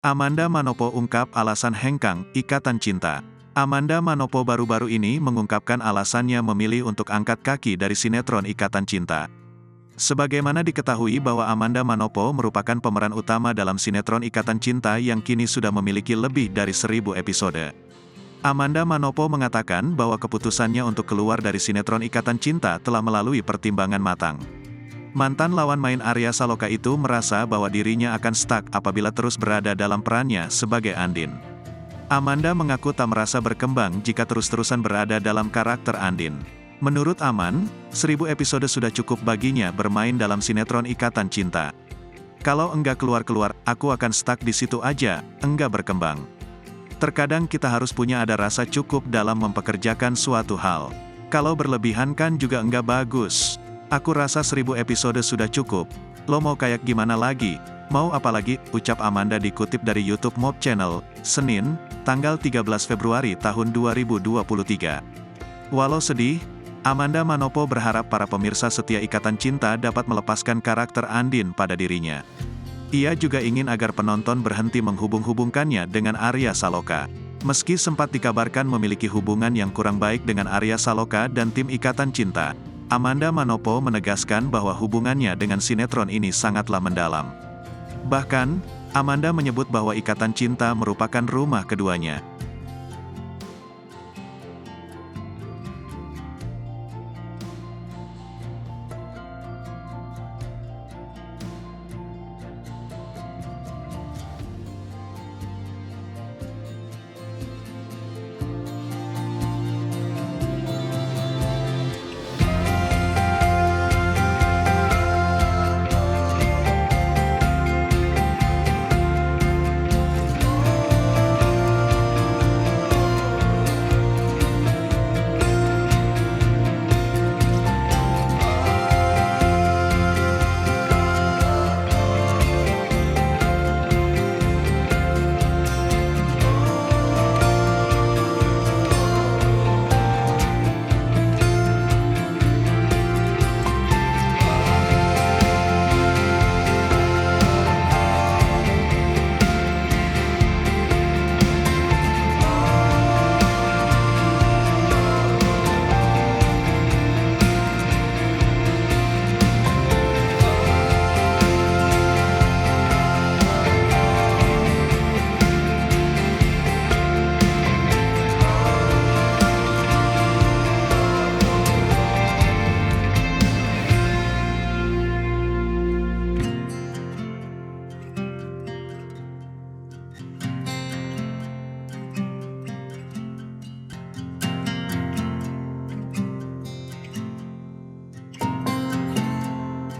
Amanda Manopo ungkap alasan hengkang, ikatan cinta. Amanda Manopo baru-baru ini mengungkapkan alasannya memilih untuk angkat kaki dari sinetron Ikatan Cinta. Sebagaimana diketahui bahwa Amanda Manopo merupakan pemeran utama dalam sinetron Ikatan Cinta yang kini sudah memiliki lebih dari 1000 episode. Amanda Manopo mengatakan bahwa keputusannya untuk keluar dari sinetron Ikatan Cinta telah melalui pertimbangan matang. Mantan lawan main Arya Saloka itu merasa bahwa dirinya akan stuck apabila terus berada dalam perannya sebagai Andin. Amanda mengaku tak merasa berkembang jika terus-terusan berada dalam karakter Andin. Menurut Aman, 1000 episode sudah cukup baginya bermain dalam sinetron Ikatan Cinta. Kalau enggak keluar-keluar, aku akan stuck di situ aja, enggak berkembang. Terkadang kita harus punya ada rasa cukup dalam mempekerjakan suatu hal. Kalau berlebihan kan juga enggak bagus. Aku rasa 1000 episode sudah cukup. Lo mau kayak gimana lagi? Mau apa lagi? Ucap Amanda dikutip dari YouTube Mob Channel, Senin, tanggal 13 Februari tahun 2023. Walau sedih, Amanda Manopo berharap para pemirsa setia Ikatan Cinta dapat melepaskan karakter Andin pada dirinya. Ia juga ingin agar penonton berhenti menghubung-hubungkannya dengan Arya Saloka. Meski sempat dikabarkan memiliki hubungan yang kurang baik dengan Arya Saloka dan tim Ikatan Cinta, Amanda Manopo menegaskan bahwa hubungannya dengan sinetron ini sangatlah mendalam. Bahkan, Amanda menyebut bahwa Ikatan Cinta merupakan rumah keduanya.